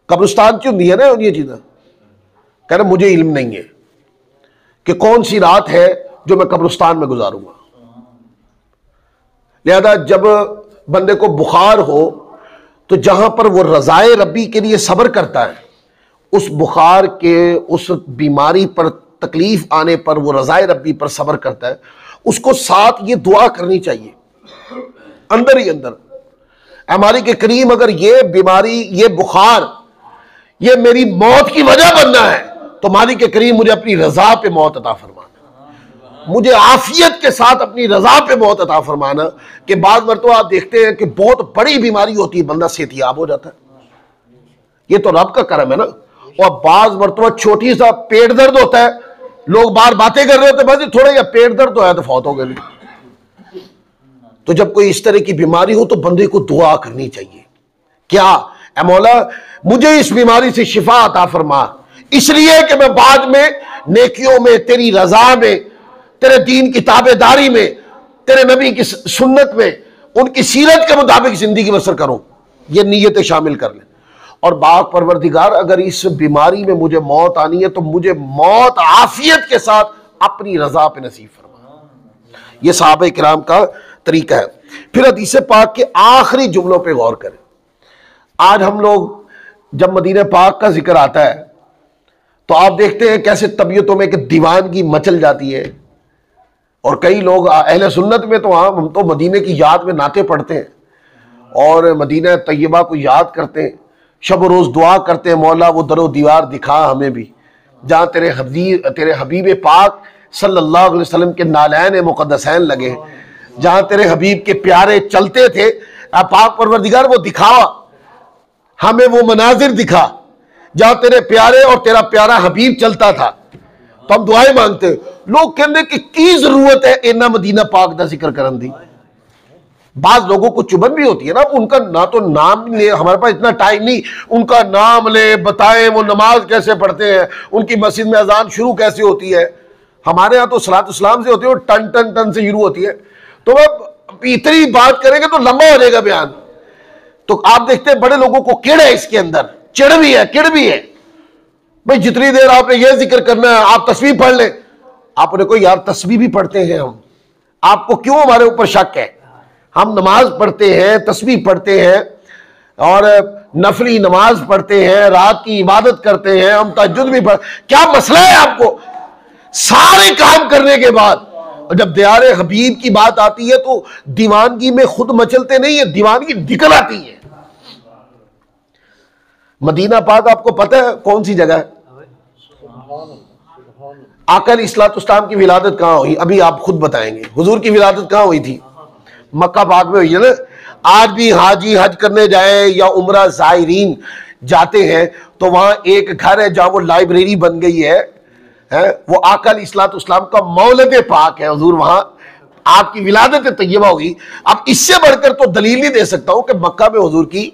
कब्रिस्तान क्यों नहीं है ना ये चीजें? कह रहे मुझे इल्म नहीं है कि कौन सी रात है जो मैं कब्रिस्तान में गुजारूंगा। लिहाजा जब बंदे को बुखार हो तो जहां पर वो रज़ाए रब्बी के लिए सब्र करता है, उस बुखार के, उस बीमारी पर तकलीफ आने पर वो रज़ाए रब्बी पर सब्र करता है, उसको साथ ये दुआ करनी चाहिए अंदर ही अंदर, हमारी के करीम अगर ये बीमारी, ये बुखार, ये मेरी मौत की वजह बनना है तो मालिक के करीम मुझे अपनी रजा पे मौत अता फरमाना। मुझे आफियत के साथ अपनी रजा पे मौत अता फरमाना। कि बाद मरतबा आप देखते हैं कि बहुत बड़ी बीमारी होती है, बंदा सेहतियाब हो जाता है, ये तो रब का करम है ना। और बाज मरतबा छोटी सा पेट दर्द होता है, लोग बाहर बातें कर रहे होते हैं, बस थोड़ा या पेट दर्द तो है तो फौत हो गए। तो जब कोई इस तरह की बीमारी हो तो बंदे को दुआ करनी चाहिए, क्या ऐ मौला मुझे इस बीमारी से शिफा अता फरमा, इसलिए कि मैं बाद में नेकियों में, तेरी रजा में, तेरे दीन की ताबेदारी में, तेरे नबी की सुन्नत में, उनकी सीरत के मुताबिक जिंदगी बसर करूं। ये नीयतें शामिल कर लें। और बाग परवरदिगार अगर इस बीमारी में मुझे मौत आनी है तो मुझे मौत आफियत के साथ अपनी रजा पे नसीब फरमा। यह सहाबा किराम का तरीका है। फिर हदीस पाक के आखिरी जुमलों पे गौर करें। आज हम लोग जब मदीना पाक का जिक्र आता है तो आप देखते हैं कैसे तबीयतों में एक दीवानगी मचल जाती है। और कई लोग अहले सुन्नत में तो हम तो मदीने की याद में नाते पढ़ते हैं और मदीना तैयबा को याद करते हैं, शब रोज़ दुआ करते हैं, मौला वो दरो दीवार दिखा हमें भी जहाँ तेरे हबीब पाक सल्लल्लाहु अलैहि वसल्लम के नालैन मुक़द्दसैन लगे, जहाँ तेरे हबीब के प्यारे चलते थे। पाक परवरदिगार वो दिखावा हमें, वो मनाजिर दिखा जहाँ तेरे प्यारे और तेरा प्यारा हबीब चलता था। तो हम दुआएं मांगते हैं। लोग कहते कि की जरूरत है इन्ना मदीना पाक का जिक्र करन दी। बाज लोगों को चुभन भी होती है ना, उनका ना तो नाम ले, हमारे पास इतना टाइम नहीं, उनका नाम ले बताएं वो नमाज कैसे पढ़ते हैं, उनकी मस्जिद में अजान शुरू कैसे होती है। हमारे यहाँ तो सलात इस्लाम से होती है और टन टन टन से शुरू होती है। तो अब इतनी बात करेंगे तो लंबा हो जाएगा बयान। तो आप देखते हैं बड़े लोगों को किड़ है इसके अंदर, चिड़ भी है, किड़ भी है। भाई जितनी देर आपने ये जिक्र करना है आप तस्बीह पढ़ ले। आपने कोई यार तस्बीह भी पढ़ते हैं हम, आपको क्यों हमारे ऊपर शक है? हम नमाज पढ़ते हैं, तस्बीह पढ़ते हैं और नफली नमाज पढ़ते हैं, रात की इबादत करते हैं, हम तहज्जुद भी पढ़, क्या मसला है आपको? सारे काम करने के बाद और जब दियारे हबीब की बात आती है तो दीवानगी में खुद मचलते नहीं है, दीवानगी निकल आती है। मदीना पाक आपको पता है कौन सी जगह है? आका अलैहिस्सलाम की विलादत कहां हुई? अभी आप खुद बताएंगे। हुजूर की विलादत कहां हुई थी? मक्का पाक में हुई है ना। आज भी हाजी हज करने जाए या उम्रा ज़ायरीन जाते हैं तो वहां एक घर है जहां वो लाइब्रेरी बन गई है, वो आका अलैहिस्सलाम का मौलद पाक है। हुजूर वहां आपकी विलादत तैयबा हुई। अब इससे बढ़कर तो दलील नहीं दे सकता हूं कि मक्का में हुजूर की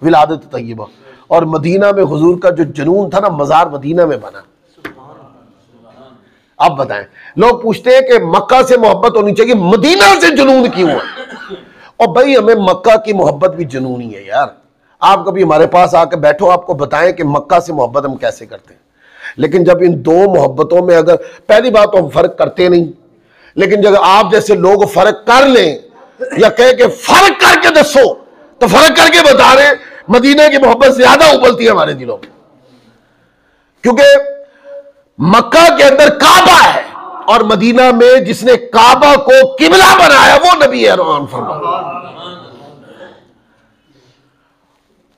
विलादत तैयबा और मदीना में हुजूर का जो जुनून था ना, मजार मदीना में बना। अब बताएं, लोग पूछते हैं कि मक्का से मोहब्बत होनी चाहिए, मदीना से जुनून क्यों है? और भाई हमें मक्का की मोहब्बत भी जुनून ही है यार। आप कभी हमारे पास आकर बैठो, आपको बताएं कि मक्का से मोहब्बत हम कैसे करते हैं। लेकिन जब इन दो मोहब्बतों में अगर पहली बात तो हम फर्क करते नहीं, लेकिन जब आप जैसे लोग फर्क कर लें या कह के फर्क करके दसो तो फर्क करके बता रहे मदीना की मोहब्बत ज्यादा उबलती है हमारे दिलों में, क्योंकि मक्का के अंदर काबा है और मदीना में जिसने काबा को किबला बनाया वो नबी रहमान फरमाया।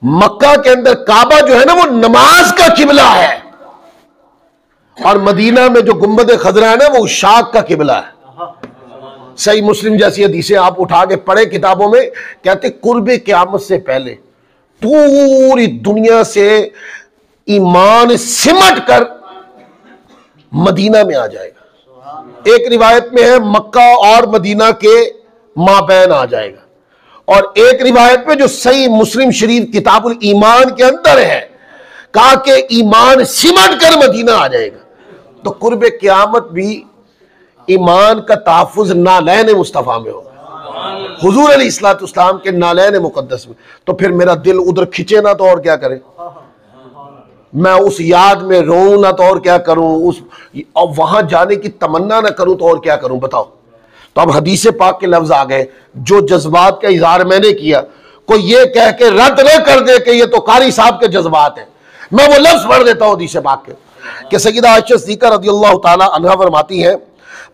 मक्का के अंदर काबा जो है ना वो नमाज का किबला है और मदीना में जो गुंबद खजरा है ना वो शाक का किबला है। सही मुस्लिम जैसी हदीसें आप उठा के पढ़े किताबों में, कहते कुर्बे क़यामत से पहले पूरी दुनिया से ईमान सिमट कर मदीना में आ जाएगा। एक रिवायत में है मक्का और मदीना के माबैन आ जाएगा और एक रिवायत में जो सही मुस्लिम शरीफ किताबुल ईमान के अंदर है कहा कि ईमान सिमट कर मदीना आ जाएगा। तो कुर्बे क़यामत भी ईमान का तहफ़्फ़ुज़ नालैन मुस्तफ़ा में होगा, हुजूर अलैहिस्सलाम के नालैन मुक़द्दस में। तो फिर मेरा दिल उधर खिंचे ना तो और क्या करे, मैं उस याद में रोऊं ना तो और क्या करूं, उस और वहां जाने की तमन्ना ना करूं तो और क्या करूं, बताओ। तो अब हदीस पाक के लफ्ज आ गए। जो जज्बात का इजहार मैंने किया, कोई ये कह के रद्द न कर दे कि ये तो कारी साहब के जज्बात हैं। मैं वो लफ्ज पढ़ देता हूं हदीस पाक के कि सय्यदा आयशा सिद्दीक़ा रज़ियल्लाहु ताला अन्हा फरमाती हैं,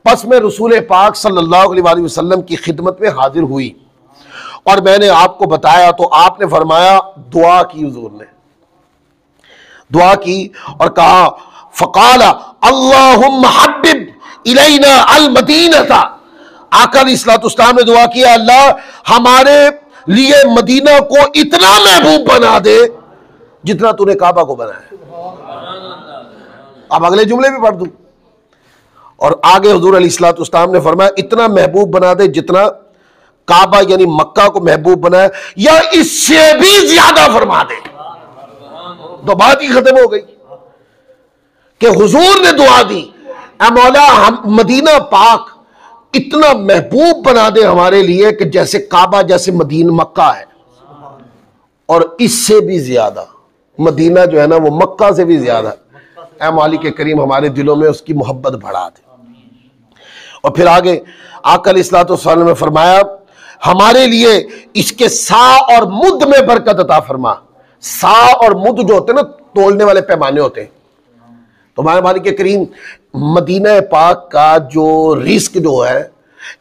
बस मैं रसूल पाक सल्लल्लाहु अलैहि वसल्लम की खिदमत में हाजिर हुई और मैंने आपको बताया तो आपने फरमाया, दुआ की, हुजूर ने दुआ की और कहा, फ़क़ाला अल्लाहुम्मा हब्बिब इलैना अल मदीना था, आका अलैहिस्सलाम ने दुआ किया, अल्लाह हमारे लिए मदीना को इतना महबूब बना दे जितना तूने काबा को बनाया। अब अगले जुमले भी पढ़ दूं, और आगे हुजूर अलैहिस्सलाम ने फरमाया इतना महबूब बना दे जितना काबा यानी मक्का को महबूब बनाया, या इससे भी ज्यादा फरमा दे। तो बात ही खत्म हो गई कि हुजूर ने दुआ दी, ऐ मौला हम मदीना पाक इतना महबूब बना दे हमारे लिए कि जैसे काबा जैसे मदीना मक्का है, और इससे भी ज्यादा मदीना जो है ना वो मक्का से भी ज्यादा। ऐ मालिक करीम हमारे दिलों में उसकी मोहब्बत बढ़ा दे। और फिर आगे आका अलैहिस्सलाम ने फरमाया हमारे लिए इसके सा और मुद में बरकत अता फरमा। सा और मुद जो होते हैं ना तोलने वाले पैमाने होते हैं, तो हमारे मालिक करीम मदीना पाक का जो रिस्क जो है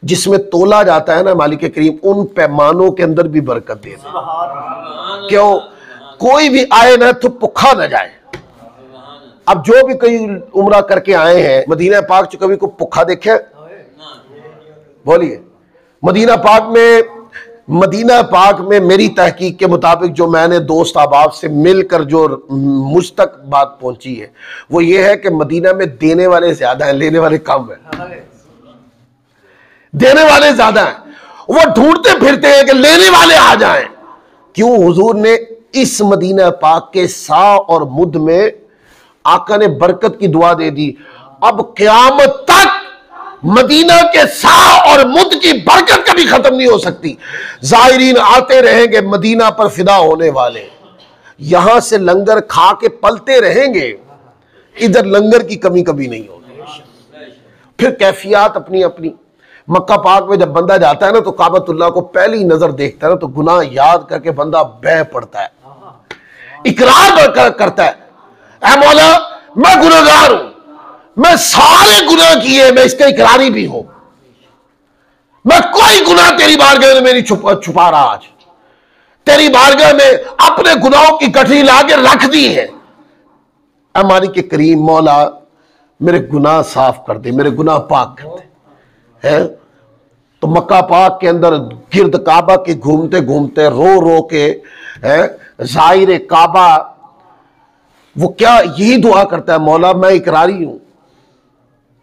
जिसमें तोला जाता है ना मालिक करीम, उन पैमानों के अंदर भी बरकत दे दे। क्यों? कोई भी आए ना तो भुखा ना जाए। अब जो भी कई उम्रा करके आए हैं मदीना पाक च कभी को भुखा देखे? बोलिए। मदीना पाक में मेरी तहकीक के मुताबिक जो मैंने दोस्त अहबाब से मिलकर जो मुझ तक बात पहुंची है वो ये है कि मदीना में देने वाले ज्यादा हैं, लेने वाले कम हैं। देने वाले ज्यादा हैं, वो ढूंढते फिरते हैं कि लेने वाले आ जाएं। क्यों? हुजूर ने इस मदीना पाक के सा और मुद में आका ने बरकत की दुआ दे दी। अब क़यामत तक मदीना के सा और मुद की बरकत कभी खत्म नहीं हो सकती। ज़ाहिरीन आते रहेंगे मदीना पर फिदा होने वाले, यहां से लंगर खा के पलते रहेंगे, इधर लंगर की कमी कभी नहीं होगी। फिर कैफियत अपनी अपनी। मक्का पाक में जब बंदा जाता है ना तो काबतुल्लाह को पहली नजर देखता है ना तो गुनाह याद करके बंदा बह पड़ता है, इकरार करता है, ऐ मौला मैं गुनहगार हूं, मैं सारे गुनाह किए, मैं इसका इकरारी भी हूं, मैं कोई गुनाह तेरी बारगाह में मेरी छुपा रहा, आज तेरी बारगाह में अपने गुनाहों की गठरी ला के रख दी है। ऐ मालिक के करीम मौला मेरे गुनाह साफ कर दे, मेरे गुनाह पाक कर दे। है तो मक्का पाक के अंदर गिर्द काबा के घूमते घूमते रो रो के ज़ाहिर काबा वो क्या यही दुआ करता है, मौला मैं इकरारी हूं,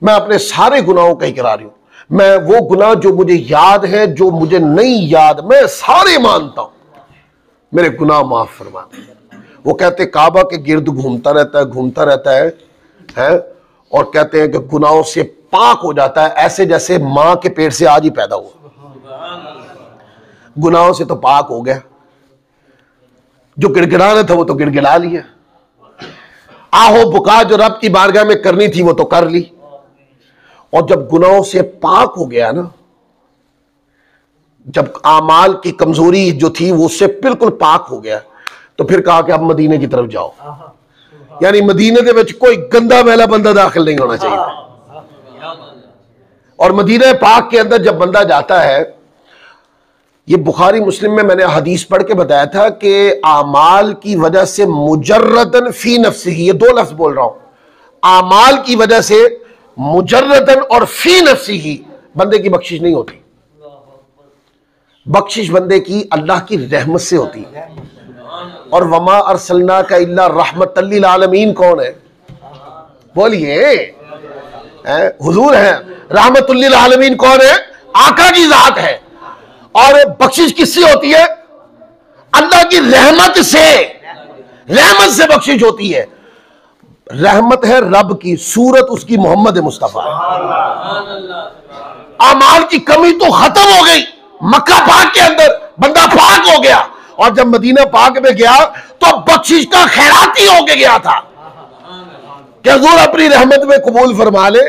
मैं अपने सारे गुनाहों का इकरारी हूं, मैं वो गुनाह जो मुझे याद है जो मुझे नहीं याद मैं सारे मानता हूं, मेरे गुनाह माफ फरमा दे। वो कहते काबा के गिर्द घूमता रहता है और कहते हैं कि गुनाहों से पाक हो जाता है, ऐसे जैसे मां के पेट से आज ही पैदा हुआ। गुनाहों से तो पाक हो गया, जो गिड़गिड़ाना था वो तो गिड़गिड़ा लिया, आहो बुका जो रब की बारगाह में करनी थी वो तो कर ली। और जब गुनाहों से पाक हो गया ना, जब आमाल की कमजोरी जो थी वो उससे बिल्कुल पाक हो गया, तो फिर कहा कि अब मदीने की तरफ जाओ, यानी मदीने के विच कोई गंदा मैला बंदा दाखिल नहीं होना चाहिए। और मदीना पाक के अंदर जब बंदा जाता है, ये बुखारी मुस्लिम में मैंने हदीस पढ़ के बताया था कि आमाल की वजह से मुजर्रदन फी नफ्सिही, ये दो लफ्ज बोल रहा हूं, आमाल की वजह से मुजर्रदन और फी नफ्सिही बंदे की बख्शिश नहीं होती। बख्शिश बंदे की अल्लाह की रहमत से होती है। और वमा अरसलना का इल्ला रहमतल लिल आलमीन कौन है? बोलिए, हुजूर है। रहमतुल लिल आलमीन कौन है? आका की जात है। और बख्शिश किससे होती है? अल्लाह की रहमत से, रहमत से बख्शिश होती है। रहमत है रब की, सूरत उसकी मोहम्मद मुस्तफा। अमाल की कमी तो खत्म हो गई, मक्का पाक के अंदर बंदा पाक हो गया, और जब मदीना पाक में गया तो बख्शिश का खैराती होके गया था कि हुजूर अपनी रहमत में कबूल फरमा ले।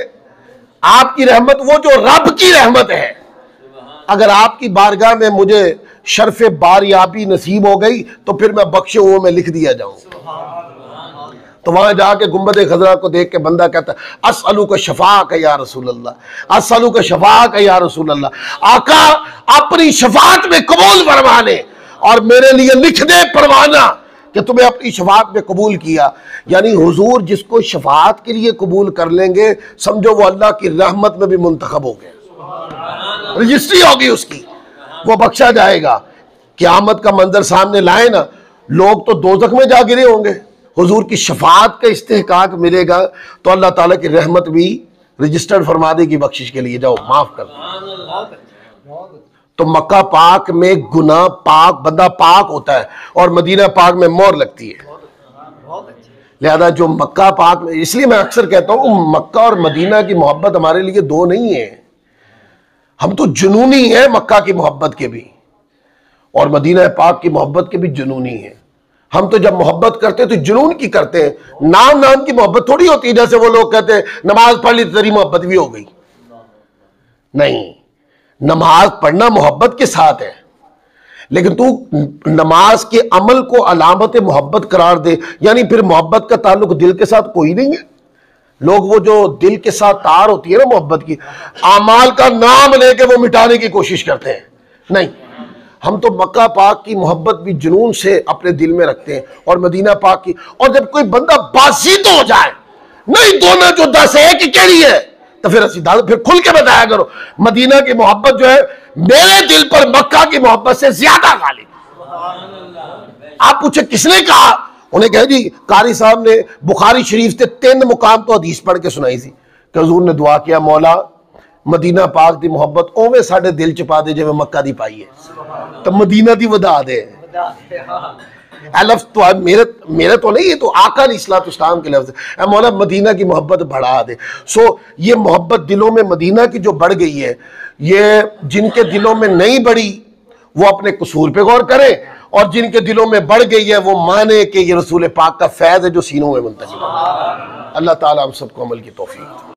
आपकी रहमत वो जो रब की रहमत है, अगर आपकी बारगाह में मुझे शर्फ बारियाबी नसीब हो गई तो फिर मैं बख्शे हुए में लिख दिया जाऊं। तो वहां जाके गुंबद खजरा को देख के बंदा कहता है असअलू का शफा का या रसूल अल्लाह, असअलू का शफा का या रसूल अल्लाह। आका अपनी शफात में कबूल फरमा ले और मेरे लिए लिख दे परवाना कि तुम्हें अपनी शफाअत में कबूल किया। यानी हुजूर जिसको शफाअत के लिए कबूल कर लेंगे, समझो वो अल्लाह की रहमत में भी मुंतखब हो गया, रजिस्ट्री होगी उसकी, वो बख्शा जाएगा। क़यामत का मंजर सामने लाए ना, लोग तो दोज़ख में जा गिरे होंगे, हुजूर की शफाअत का इस्तेहकाक मिलेगा तो अल्लाह ताला की रहमत भी रजिस्टर्ड फरमा देगी बख्शिश के लिए, जाओ माफ कर दो। तो मक्का पाक में गुनाह पाक, बंदा पाक होता है और मदीना पाक में मोहर लगती है। लिहाजा जो मक्का पाक में, इसलिए मैं अक्सर कहता हूं मक्का और मदीना की मोहब्बत हमारे लिए दो नहीं है, हम तो जुनूनी है मक्का की मोहब्बत के भी और मदीना पाक की मोहब्बत के भी जुनूनी है। हम तो जब मोहब्बत करते हैं तो जुनून की करते हैं, नाम नाम की मोहब्बत थोड़ी होती है, जैसे वो लोग कहते हैं नमाज पढ़ ली तो तेरी मोहब्बत भी हो गई। नहीं, नमाज पढ़ना मोहब्बत के साथ है, लेकिन तू नमाज के अमल को अलामत मोहब्बत करार दे, यानी फिर मोहब्बत का ताल्लुक दिल के साथ कोई नहीं है। लोग वो जो दिल के साथ तार होती है ना मोहब्बत की, आमाल का नाम लेके वो मिटाने की कोशिश करते हैं। नहीं, हम तो मक्का पाक की मोहब्बत भी जुनून से अपने दिल में रखते हैं और मदीना पाक की। और जब कोई बंदा बाज़िद हो जाए, नहीं दोनों जो 10 है कि केड़ी है, तो फिर फिर खुल के बताया करो मदीना की मोहब्बत जो है मेरे दिल पर मक्का की मोहब्बत से ज्यादा गालिब। आप पूछे किसने कहा, उन्हें कहा जी कारी साहब ने बुखारी शरीफ से 3 मुकाम तो हदीस पढ़ के सुनाई थी कि हुजूर ने दुआ किया, मौला मदीना पाक की मोहब्बत ओवे साडे दिल च पा दे जिवें मक्का दी पाई है, तो मदीना दी वधा दे। लफ्ज़ तो मेरे तो नहीं, ये तो आका इस्लाम के लफ्ज़ है, मौला मदीना की मोहब्बत बढ़ा दे। सो ये मोहब्बत दिलों में मदीना की जो बढ़ गई है, ये जिनके दिलों में नहीं बढ़ी वो अपने कसूर पे गौर करें, और जिनके दिलों में बढ़ गई है वो माने कि ये रसूल पाक का फैज़ है जो सीनों में मुंतकिल है। अल्लाह ताला हम सबको अमल की तौफीक।